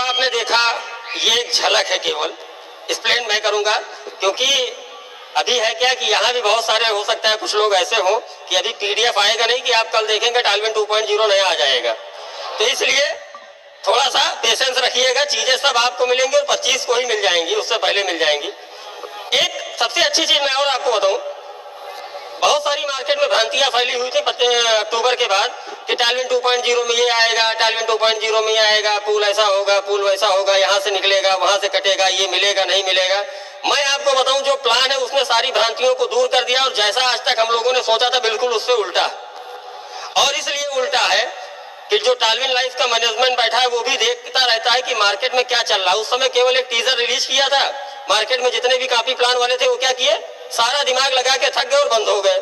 आपने देखा, ये एक झलक है, केवल एक्सप्लेन मैं करूंगा, क्योंकि अभी है क्या कि यहाँ भी बहुत सारे हो सकता है कुछ लोग ऐसे हो कि अभी पीडीएफ आएगा नहीं कि आप कल देखेंगे टालविन 2.0 नया आ जाएगा। तो इसलिए थोड़ा सा पेशेंस रखिएगा, चीजें सब आपको मिलेंगी और 25 को ही मिल जाएंगी, उससे पहले मिल जाएंगी। एक सबसे अच्छी चीज मैं और आपको बताऊं, बहुत सारी मार्केट में भ्रांतियां फैली हुई थी अक्टूबर के बाद कि टालविन 2.0 में ये आएगा, टालविन 2.0 में ये आएगा, पूल ऐसा होगा, पूल वैसा होगा, यहाँ से निकलेगा, वहां से कटेगा, ये मिलेगा नहीं मिलेगा। मैं आपको बताऊं जो प्लान है उसने सारी भ्रांतियों को दूर कर दिया और जैसा आज तक हम लोगों ने सोचा था बिल्कुल उससे उल्टा। और इसलिए उल्टा है कि जो टालविन लाइफ का मैनेजमेंट बैठा है वो भी देखता रहता है कि मार्केट में क्या चल रहा है। उस समय केवल एक टीजर रिलीज किया था, मार्केट में जितने भी कॉपी प्लान वाले थे वो क्या किए, सारा दिमाग लगा के थक गए और बंद हो गए।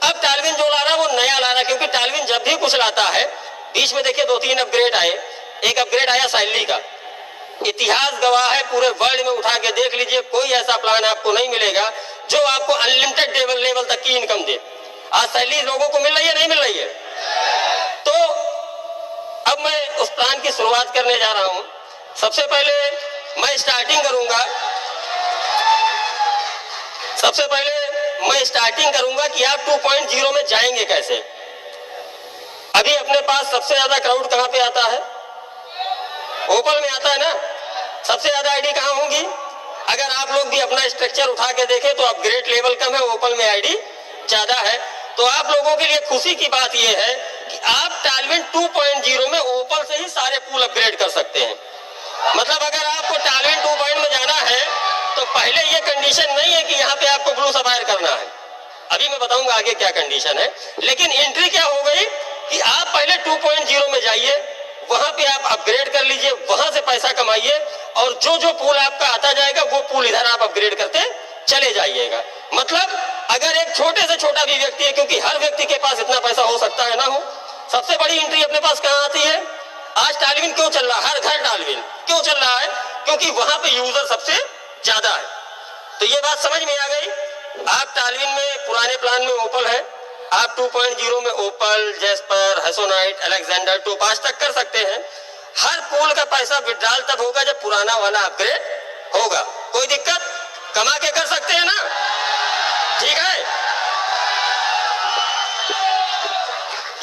अब टालविन जो ला रहा है वो नया ला रहा है, क्योंकि टालविन जब भी कुछ लाता है, बीच में देखिए 2-3 अपग्रेड आए। एक अपग्रेड आया सैलरी का, इतिहास गवाह है, पूरे वर्ल्ड में उठा के देख लीजिए, कोई ऐसा प्लान आपको नहीं मिलेगा जो आपको अनलिमिटेड लेवल तक की इनकम दे। आज सैलरी लोगों को मिल रही है, नहीं मिल रही है? तो अब मैं उस प्लान की शुरुआत करने जा रहा हूं। सबसे पहले मैं स्टार्टिंग करूंगा कि आप 2.0 में जाएंगे कैसे। अभी अपने पास सबसे ज्यादा क्राउड कहां पे आता है? ओपल में आता है ना। सबसे ज्यादा आईडी कहां होंगी? अगर आप लोग भी अपना स्ट्रक्चर उठा के देखें तो अपग्रेड लेवल कम है, ओपल में आईडी ज्यादा है। तो आप लोगों के लिए खुशी की बात यह है कि आप टालविन 2.0 में ओपल से ही सारे पूल अपग्रेड कर सकते हैं। मतलब अगर आपको टालविन 2.0 में जाना है तो पहले ये कंडीशन नहीं है कि यहाँ पे आपको ब्लू सफायर करना है, अभी मैं बताऊंगा आगे क्या कंडीशन है। लेकिन एंट्री क्या हो गई कि आप पहले 2.0 में जाइए, वहां पे आप अपग्रेड कर लीजिए, वहां से पैसा कमाइए और जो जो पूल आपका आता जाएगा वो पूल इधर आप अपग्रेड करते चले जाइएगा। मतलब अगर एक छोटे से छोटा भी व्यक्ति है, क्योंकि हर व्यक्ति के पास इतना पैसा हो सकता है ना हो, सबसे बड़ी एंट्री अपने पास कहां आती है? आज टालविन क्यों चल रहा है? हर घर टालविन क्यों चल रहा है? क्योंकि वहां पे यूजर सबसे ज्यादा है। तो ये बात समझ में आ गई। आप टालविन में पुराने प्लान में ओपल है, आप 2.0 में ओपल, जेस्पर, हेसोनाइट, अलेक्जेंडर, टोपाज तक कर सकते हैं। हर पूल का पैसा विड्रॉल तब होगा जब पुराना वाला अपग्रेड होगा। कोई दिक्कत? कमा के कर सकते हैं ना, ठीक है।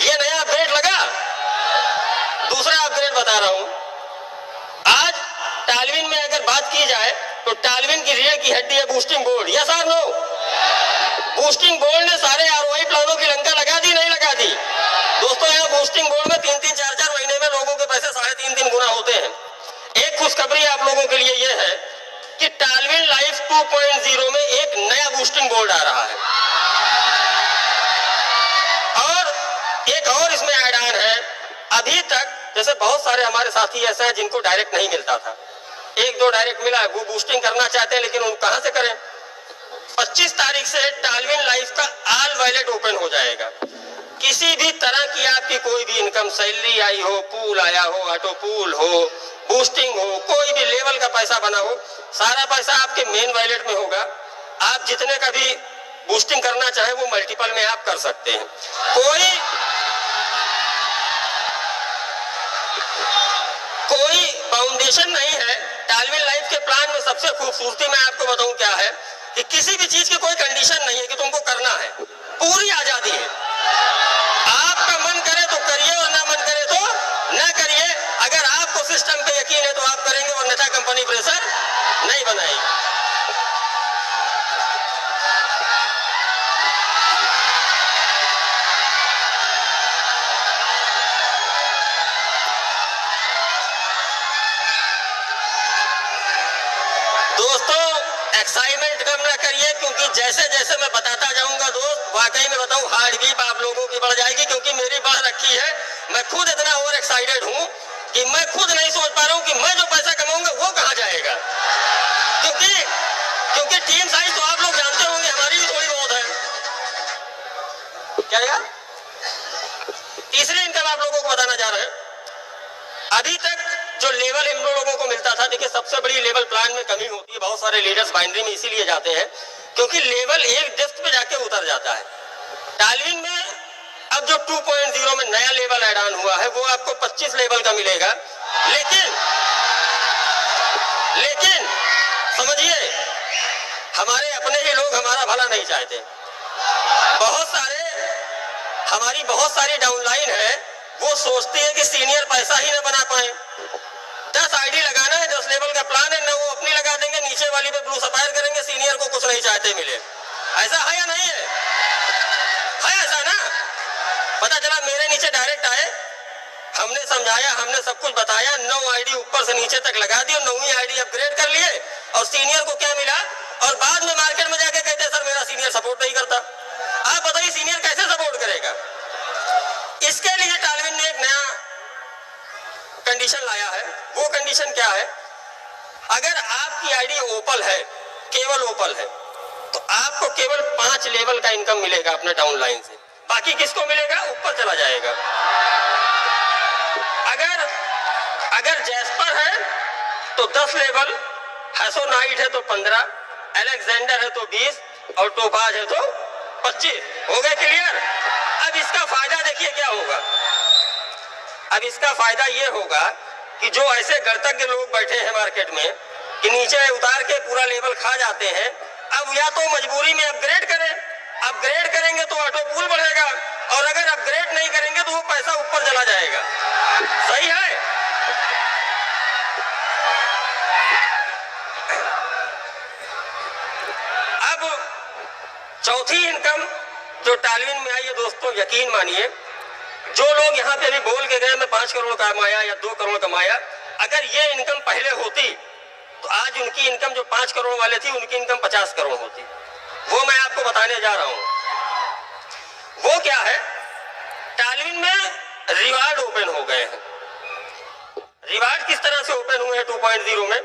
ये नया अपग्रेड लगा। दूसरा अपग्रेड बता रहा हूं। आज टालविन में अगर बात की जाए तो टालविन की रीढ़ की हड्डी है बूस्टिंग बोर्ड। यस और नो? बूस्टिंग बोर्ड ने सारे आरओआई प्लानों की लंका लगा दी, नहीं लगा दी? दोस्तों यहाँ बूस्टिंग बोर्ड में 3-3, 4-4 महीने में लोगों के पैसे 3.5 गुना होते हैं। एक खुशखबरी आप लोगों के लिए यह है कि टालविन लाइफ 2.0 में एक नया बूस्टिंग बोर्ड आ रहा है और एक और इसमें ऐड ऑन है। अभी तक जैसे बहुत सारे हमारे साथी ऐसे हैं जिनको डायरेक्ट नहीं मिलता था, 1-2 डायरेक्ट मिला, वो बूस्टिंग करना चाहते हैं लेकिन उनको कहां से करें? 25 तारीख से टालविन लाइफ का ऑल वॉलेट ओपन हो जाएगा। किसी भी तरह की आपकी कोई भी इनकम, सैलरी आई हो, पूल आया हो, ऑटो पूल हो, बूस्टिंग हो, कोई भी लेवल का पैसा बना हो, सारा पैसा आपके मेन वॉलेट में होगा। आप जितने का भी बूस्टिंग करना चाहे वो मल्टीपल में आप कर सकते हैं। कोई बाउंडेशन नहीं है। टालविन लाइफ के प्लान में सबसे खूबसूरती मैं आपको बताऊं क्या है कि किसी भी चीज की कोई कंडीशन नहीं है कि तुमको करना है, पूरी आजादी है। आपका मन करे तो करिए और ना मन करे तो ना करिए। अगर आपको सिस्टम पे यकीन है तो आप करेंगे, अन्यथा कंपनी प्रेशर नहीं बनाएगी। दोस्तों एक्साइटमेंट कम ना करिए, क्योंकि जैसे जैसे मैं बताता जाऊंगा दोस्त, वाकई में बताऊं हार्ट बीट आप लोगों की बढ़ जाएगी, क्योंकि मेरी बढ़ रखी है। मैं खुद इतना और एक्साइटेड हूं कि मैं खुद नहीं सोच पा रहा हूं कि मैं जो पैसा कमाऊंगा वो कहां जाएगा। क्योंकि टीम साइज तो आप लोग जानते होंगे, हमारी भी थोड़ी बहुत है। क्या है? तीसरी इनकम आप लोगों को बताना जा रहे हैं। अभी तक जो लेवल हम लोगों को मिलता था, देखिए सबसे बड़ी लेवल प्लान में कमी होती है। बहुत सारे लीडर्स बाइनरी में इसीलिए जाते हैं क्योंकि लेवल एक डेप्थ पे जाके उतर जाता है। टालविन में अब जो 2.0 में नया लेवल ऐड ऑन हुआ है वो आपको 25 लेवल का मिलेगा, लेकिन लेकिन समझिए, हमारे अपने ही लोग हमारा भला नहीं चाहते। हमारी बहुत सारी डाउनलाइन है, वो सोचती है कि सीनियर पैसा ही ना बना पाए। 10 आईडी लगाना है, 10 लेवल का प्लान है ना, वो अपनी लगा देंगे, नीचे वाली पे ब्लू सफायर करेंगे, सीनियर को कुछ नहीं चाहते मिले। ऐसा है या नहीं है? ऐसा ना? पता चला मेरे नीचे डायरेक्ट आए, हमने समझाया, हमने सब कुछ बताया, 9 आईडी ऊपर से नीचे तक लगा दी और 9वीं आईडी अपग्रेड कर लिए, और सीनियर को क्या मिला? और बाद में मार्केट में जाके कहते सर मेरा सीनियर सपोर्ट नहीं करता। आप बताइए सीनियर कैसे सपोर्ट करेगा? इसके लिए टालविन ने एक नया कंडीशन लाया है। वो कंडीशन क्या है? अगर आपकी आईडी ओपल है, केवल ओपल है, तो आपको केवल 5 लेवल का इनकम मिलेगा अपने डाउनलाइन से। बाकी किसको मिलेगा? ऊपर चला जाएगा। अगर जैस्पर है तो 10 लेवल, हैसोनाइट है तो 15, अलेक्जेंडर है तो 20 और टोपाज है तो 25। हो गए क्लियर? अब इसका फायदा देखिए क्या होगा। अब इसका फायदा ये होगा कि जो ऐसे गणतज्ञ लोग बैठे हैं मार्केट में कि नीचे उतार के पूरा लेवल खा जाते हैं, अब या तो मजबूरी में अपग्रेड करें, अपग्रेड करेंगे तो ऑटो पूल बढ़ेगा, और अगर अपग्रेड नहीं करेंगे तो वो पैसा ऊपर चला जाएगा। सही है? अब चौथी इनकम जो टालविन में आई है दोस्तों, यकीन मानिए, जो लोग यहाँ पे अभी बोल के गए मैं 5 करोड़ कमाया या 2 करोड़ कमाया, अगर ये इनकम पहले होती तो आज उनकी इनकम जो 5 करोड़ वाले थी, उनकी इनकम 50 करोड़ होती। वो मैं आपको बताने जा रहा हूं। वो क्या है? टालविन में रिवार्ड ओपन हो गए हैं। रिवार्ड किस तरह से ओपन हुए हैं 2.0 में?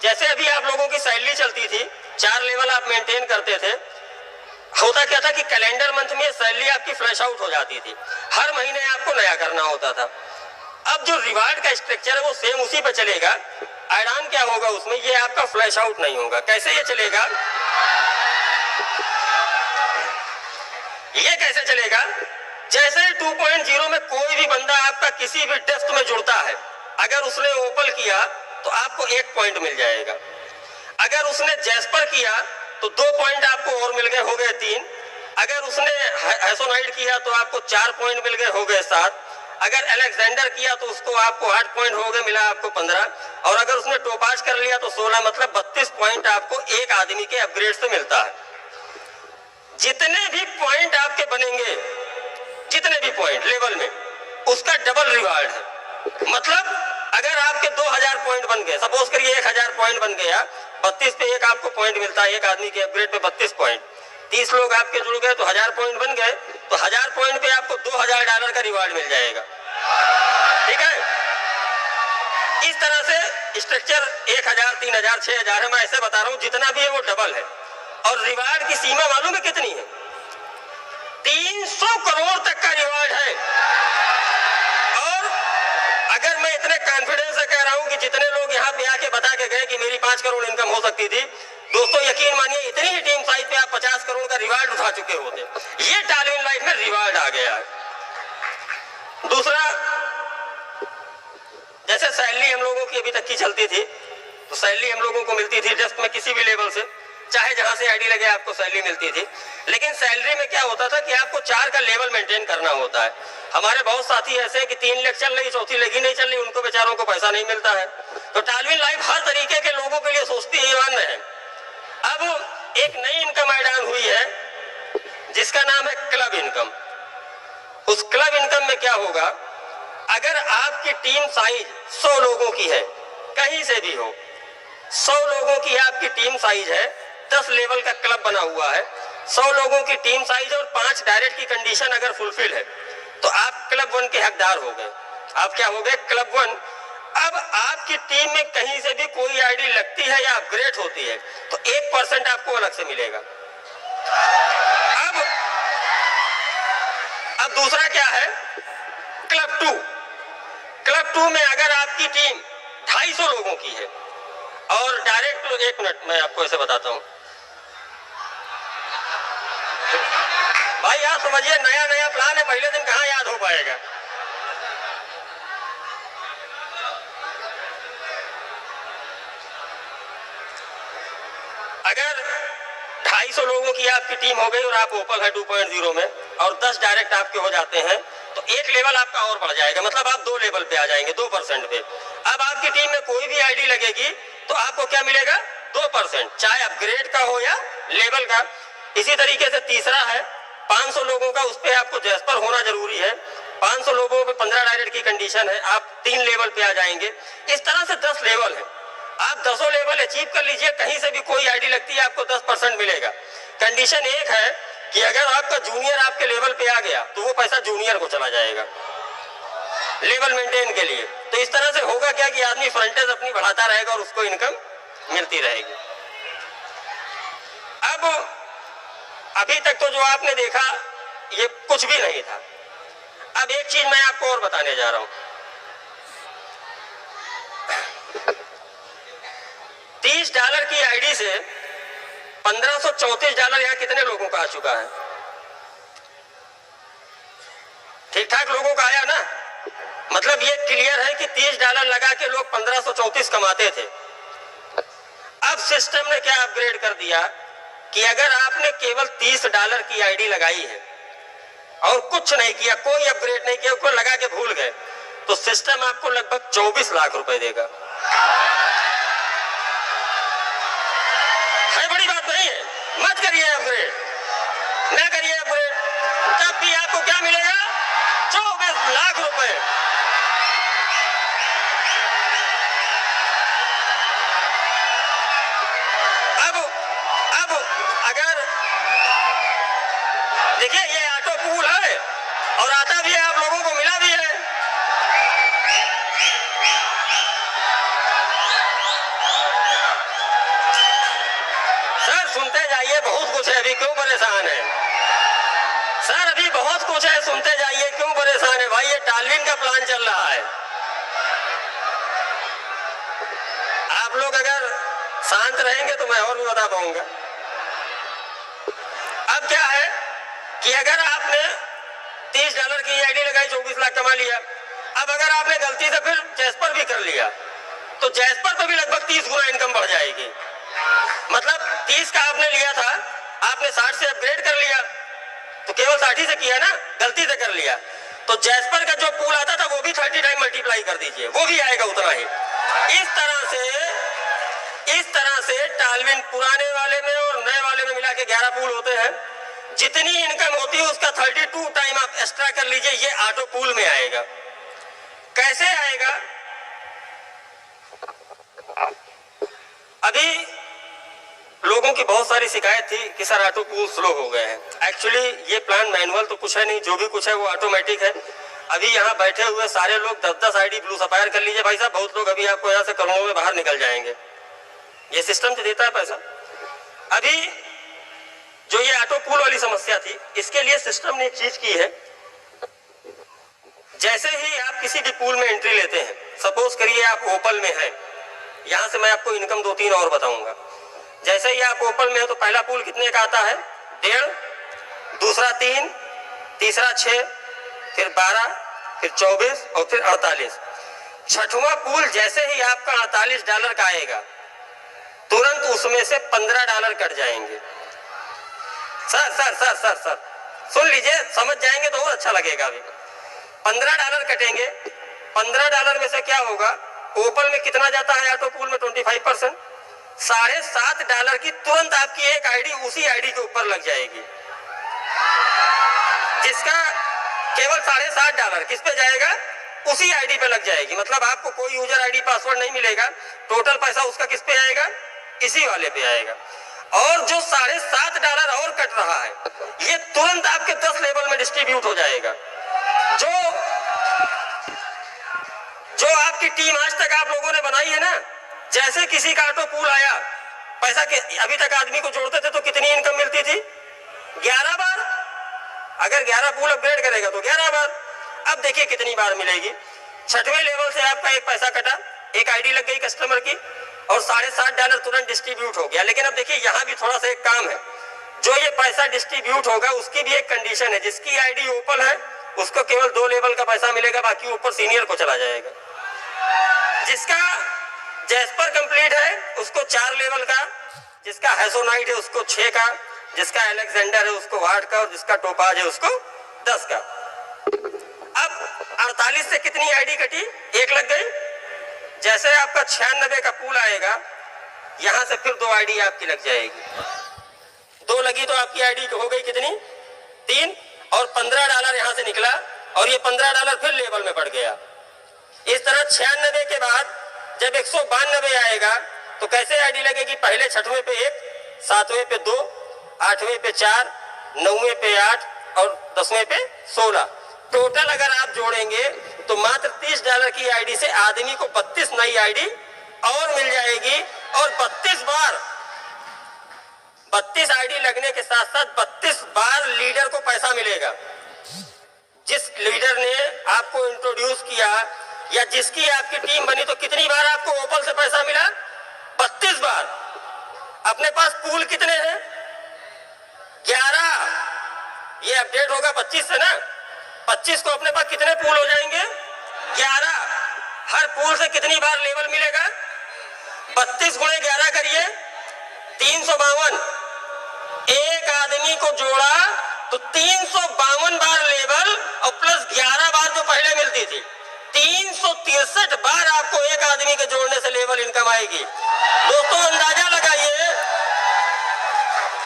जैसे अभी आप लोगों की सैलरी चलती थी, 4 लेवल आप मेंटेन करते थे, होता क्या था कि कैलेंडर मंथ में सैलरी आपकी फ्लैश आउट हो जाती थी, हर महीने आपको नया करना होता था। अब जो रिवार्ड का स्ट्रक्चर है वो सेम उसी पे चलेगा। ऐड-ऑन क्या होगा उसमें? ये आपका फ्लैश आउट नहीं होगा। कैसे ये चलेगा? ये कैसे चलेगा? जैसे 2.0 में कोई भी बंदा आपका किसी भी डेस्क में जुड़ता है, अगर उसने ओपन किया तो आपको 1 पॉइंट मिल जाएगा। अगर उसने जैस्पर किया तो 2 पॉइंट आपको और मिल गए, हो गए 3। अगर उसने हैसोनाइट किया तो आपको 4 पॉइंट मिल गए, हो गए 7। अगर अलेक्जेंडर किया तो उसको आपको 8 पॉइंट हो गए, मिला आपको 15। और अगर उसने टोपाज कर लिया तो 16, मतलब 32 पॉइंट आपको एक आदमी के अपग्रेड से मिलता है। जितने भी पॉइंट आपके बनेंगे, जितने भी पॉइंट लेवल में, उसका डबल रिवार्ड है। मतलब अगर आपके 2000 पॉइंट बन गए, सपोज करिए 1000 पॉइंट बन गया, 32 पे एक आपको पॉइंट मिलता है, एक आदमी के अपग्रेड पे 32 पॉइंट। 30 लोग आपके जुड़ गए तो 1000 पॉइंट बन गए, तो 1000 पॉइंट पे आपको $2000 का रिवार्ड मिल जाएगा। ठीक है? इस तरह से स्ट्रक्चर 1000, 3000, 6000 है, मैं ऐसे बता रहा हूं, जितना भी है वो डबल है। और रिवार्ड की सीमा मालूम है कितनी है? 300 करोड़ तक का रिवार्ड है। और अगर मैं इतने कॉन्फिडेंस से कह रहा हूं कि जितने लोग यहाँ पे आके बता के गए कि मेरी 5 करोड़ इनकम हो सकती थी, दोस्तों यकीन मानिए इतनी ही टीम साइज पे आप 50 करोड़ का रिवार्ड उठा चुके होते। ये टालविन लाइफ में रिवार्ड आ गया है। दूसरा, जैसे सैलरी हम लोगों की अभी तक की चलती थी, तो सैलरी हम लोगों को मिलती थी डेस्क में किसी भी लेवल से, चाहे जहां से आईडी लगे आपको सैलरी मिलती थी। लेकिन सैलरी में क्या होता था कि आपको 4 का लेवल मेंटेन करना होता है। हमारे बहुत साथी ऐसे कि 3 लेग चल रही, चौथी लेगी नहीं चल रही, उनको बेचारों को पैसा नहीं मिलता है। तो टालविन लाइफ हर तरीके के लोगों के लिए सोचती है, ईमान है। अब एक नई इनकम ऐड ऑन हुई है जिसका नाम है क्लब इनकम। उस क्लब इनकम में क्या होगा? अगर आपकी टीम साइज 100 लोगों की है, कहीं से भी हो, 100 लोगों की आपकी टीम साइज है, 10 लेवल का क्लब बना हुआ है, 100 लोगों की टीम साइज और 5 डायरेक्ट की कंडीशन अगर फुलफिल है, तो आप क्लब 1 के हकदार हो गए। आप क्या हो गए? क्लब 1। अब आपकी टीम में कहीं से भी कोई आईडी लगती है या अपग्रेड होती है तो 1% आपको अलग से मिलेगा। अब दूसरा क्या है? क्लब 2। क्लब 2 में अगर आपकी टीम 250 लोगों की है और डायरेक्ट, 1 मिनट मैं आपको ऐसे बताता हूं भाई, आप समझिए नया नया प्लान है, पहले दिन कहां याद हो पाएगा। अगर 250 लोगों की आपकी टीम हो गई और आप ओपन है 2.0 में और 10 डायरेक्ट आपके हो जाते हैं तो एक लेवल आपका और बढ़ जाएगा, मतलब आप 2 लेवल पे आ जाएंगे 2% पे। अब आपकी टीम में कोई भी आईडी लगेगी तो आपको क्या मिलेगा? 2%, चाहे अपग्रेड का हो या लेवल का। इसी तरीके से तीसरा है 500 लोगों का, उस पर आपको जैस्पर होना जरूरी है। 500 लोगों पे 15 डायरेक्ट की कंडीशन है, आप 3 लेवल पे आ जाएंगे। इस तरह से 10 लेवल है, आप 10 लेवल अचीव कर लीजिए। कहीं से भी कोई आईडी लगती है आपको 10% मिलेगा। कंडीशन एक है कि अगर आपका जूनियर आपके लेवल पे आ गया तो वो पैसा जूनियर को चला जाएगा लेवल मेंटेन के लिए। तो इस तरह से होगा क्या कि आदमी फ्रंटेज अपनी बढ़ाता रहेगा और उसको इनकम मिलती रहेगी। अब अभी तक तो जो आपने देखा ये कुछ भी नहीं था। अब एक चीज मैं आपको और बताने जा रहा हूं। $30 की आईडी से $1534 यहां कितने लोगों का आ चुका है? ठीक ठाक लोगों का आया ना? मतलब ये क्लियर है कि $30 लगा के लोग 1534 कमाते थे। अब सिस्टम ने क्या अपग्रेड कर दिया कि अगर आपने केवल $30 की आईडी लगाई है और कुछ नहीं किया, कोई अपग्रेड नहीं किया, उसको लगा के भूल गए, तो सिस्टम आपको लगभग 24 लाख रुपए देगा। है बड़ी बात नहीं है? मत करिए अपग्रेड, ना करिए अपग्रेड, तब भी आपको क्या मिलेगा? 24 लाख रुपए। अब अगर देखिए ये ऑटो पूल है और आता भी है, आप लोगों को मिला भी है। सर सुनते जाइए, बहुत कुछ है, अभी क्यों परेशान है? सर अभी बहुत कुछ है, सुनते जाइए, क्यों परेशान है? भाई ये टालविन का प्लान चल रहा है। आप लोग अगर शांत रहेंगे तो मैं और भी बता पाऊंगा। अब क्या है कि अगर आपने $30 की आईडी लगाई, 24 लाख कमा लिया। अब अगर आपने गलती से फिर जैस्पर भी कर लिया तो जैस्पर पे भी लगभग 30 गुना इनकम बढ़ जाएगी। मतलब 30 का आपने लिया था, आपने 60 से अपग्रेड कर लिया तो केवल 60 से किया ना, गलती से कर लिया तो जैस्पर का जो पूल आता था वो भी 30 टाइम मल्टीप्लाई कर दीजिए, वो भी आएगा उतना ही। इस तरह से टालविन पुराने वाले में और नए वाले में मिला के 11 पूल होते हैं। जितनी इनकम होती है उसका 32 टाइम आप एक्स्ट्रा कर लीजिए, ये ऑटो पूल में आएगा। कैसे आएगा? अभी लोगों की बहुत सारी शिकायत थी कि सर ऑटो पूल स्लो हो गए हैं। एक्चुअली ये प्लान मैनुअल तो कुछ है नहीं, जो भी कुछ है वो ऑटोमेटिक है। अभी यहाँ बैठे हुए सारे लोग 10-10 आईडी ब्लू सफायर कर लीजिए भाई साहब, बहुत लोग अभी आपको यहाँ से करोड़ों में बाहर निकल जाएंगे। ये सिस्टम तो देता है पैसा। अभी जो ये ऑटो पूल वाली समस्या थी, इसके लिए सिस्टम ने एक चीज की है। जैसे ही आप किसी भी पूल में एंट्री लेते हैं, सपोज करिए आप ओपल में हैं, यहां से मैं आपको इनकम 2-3 और बताऊंगा। जैसे ही आप ओपल में हो तो पहला पूल कितने का आता है? 1.5, दूसरा 3, तीसरा 6, फिर 12, फिर 24 और फिर 48। छठवां पूल जैसे ही आपका $48 का आएगा तुरंत उसमें से $15 कट जाएंगे। सर सुन लीजिए, समझ जाएंगे तो और अच्छा लगेगा। अभी $15 कटेंगे। $15 में से क्या होगा? ओपल में कितना जाता है ऑटो पूल में? 25%। $7.5 की तुरंत आपकी एक आईडी उसी आईडी के ऊपर लग जाएगी, जिसका केवल $7.5 किस पे जाएगा? उसी आईडी पे लग जाएगी। मतलब आपको कोई यूजर आईडी पासवर्ड नहीं मिलेगा, टोटल पैसा उसका किस पे आएगा? इसी वाले पे आएगा। और जो $7.5 और कट रहा है ये तुरंत आपके 10 लेवल में डिस्ट्रीब्यूट हो जाएगा। जो आपकी टीम आज तक आप लोगों ने बनाई है ना, जैसे किसी का ऑटो पूल आया, पैसा के अभी तक आदमी को जोड़ते थे तो कितनी इनकम मिलती थी? 11 बार। अगर 11 पूल अपग्रेड करेगा तो 11 बार। अब देखिए कितनी बार मिलेगी। 6वें लेवल से आपका एक पैसा कटा, एक आईडी लग गई कस्टमर की और $7.5 तुरंत डिस्ट्रीब्यूट हो गया। लेकिन अब देखिए यहाँ भी थोड़ा सा एक काम है, जो ये पैसा डिस्ट्रीब्यूट होगा उसकी भी एक कंडीशन है। जिसकी आईडी ओपन है उसको केवल 2 लेवल का पैसा मिलेगा, बाकी ऊपर सीनियर को चला जाएगा। जिसका जैस्पर कंप्लीट है उसको 4 लेवल का, जिसका हैसोनाइट है उसको 6 का, जिसका अलेक्जेंडर है उसको 8 का और जिसका टोपाज है उसको 10 का। अब 48 से कितनी आईडी कटी? 1 लग गई। जैसे आपका 96 का पूल आएगा, यहां से फिर 2 आईडी आपकी लग जाएगी। 2 लगी तो आपकी आईडी हो गई कितनी? 3 और $15 यहां से निकला और ये $15 फिर लेवल में बढ़ गया। इस तरह 96 के बाद जब 192 आएगा तो कैसे आईडी लगेगी? पहले 6वें पे 1, 7वें पे 2, 8वें पे 4, 9वें पे 8 और 10वें पे 16। टोटल अगर आप जोड़ेंगे तो मात्र $30 की आईडी से आदमी को 32 नई आईडी और मिल जाएगी और 32 बार 32 आईडी लगने के साथ साथ 32 बार लीडर को पैसा मिलेगा। जिस लीडर ने आपको इंट्रोड्यूस किया या जिसकी आपकी टीम बनी तो कितनी बार आपको ओपल से पैसा मिला? 32 बार। अपने पास पूल कितने हैं? 11। ये अपडेट होगा 25 से ना। 25 को अपने पास कितने पूल हो जाएंगे? 11। हर पूल से कितनी बार लेवल मिलेगा? 32 गुणे 11 करिए, 352। एक आदमी को जोड़ा तो 352 बार लेवल और प्लस 11 बार जो पहले मिलती थी, 363 बार आपको एक आदमी के जोड़ने से लेवल इनकम आएगी। दोस्तों अंदाजा लगाइए,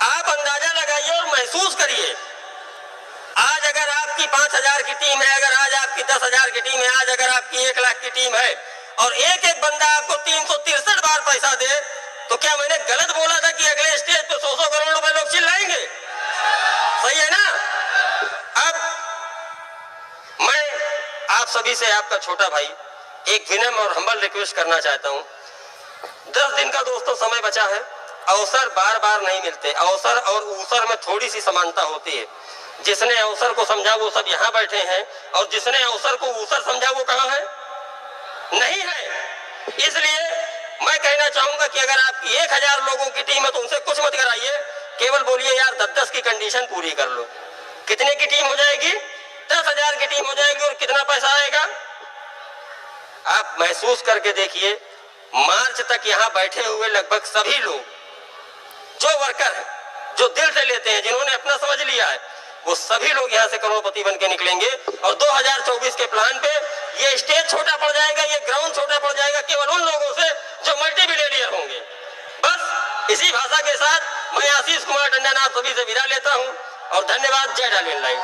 आप अंदाजा लगाइए और महसूस करिए। आज अगर आपकी 5000 की टीम है, अगर आज आपकी 10,000 की टीम है, आज अगर आपकी 1 लाख की टीम है और एक एक बंदा आपको 363 बार पैसा दे, तो क्या मैंने गलत बोला था कि अगले स्टेज पे 100 करोड़ रुपए लोग चिल्लाएंगे? सही है ना? अब मैं आप सभी से, आपका छोटा भाई, एक विनम्र और हम्बल रिक्वेस्ट करना चाहता हूं। 10 दिन का दोस्तों समय बचा है। अवसर बार बार नहीं मिलते। अवसर और ऊसर में थोड़ी सी समानता होती है। जिसने अवसर को समझा वो सब यहाँ बैठे हैं और जिसने अवसर को ऊसर समझा वो कहाँ है? नहीं है। इसलिए मैं कहना चाहूंगा कि अगर आपकी 1000 लोगों की टीम है तो उनसे कुछ मत कराइए, केवल बोलिए यार 10-10 की कंडीशन पूरी कर लो। कितने की टीम हो जाएगी? 10,000 की टीम हो जाएगी और कितना पैसा आएगा? आप महसूस करके देखिए, मार्च तक यहाँ बैठे हुए लगभग सभी लोग जो वर्कर हैं, जो दिल से लेते हैं, जिन्होंने अपना समझ लिया है, वो सभी लोग यहाँ से करोड़पति बन के निकलेंगे। और 2024 के प्लान पे ये स्टेज छोटा पड़ जाएगा, ये ग्राउंड छोटा पड़ जाएगा केवल उन लोगों से जो मल्टी बिलियनियर होंगे। बस इसी भाषा के साथ मैं आशीष कुमार टंडन आप सभी से विदा लेता हूँ और धन्यवाद। जय डालिन लाइव।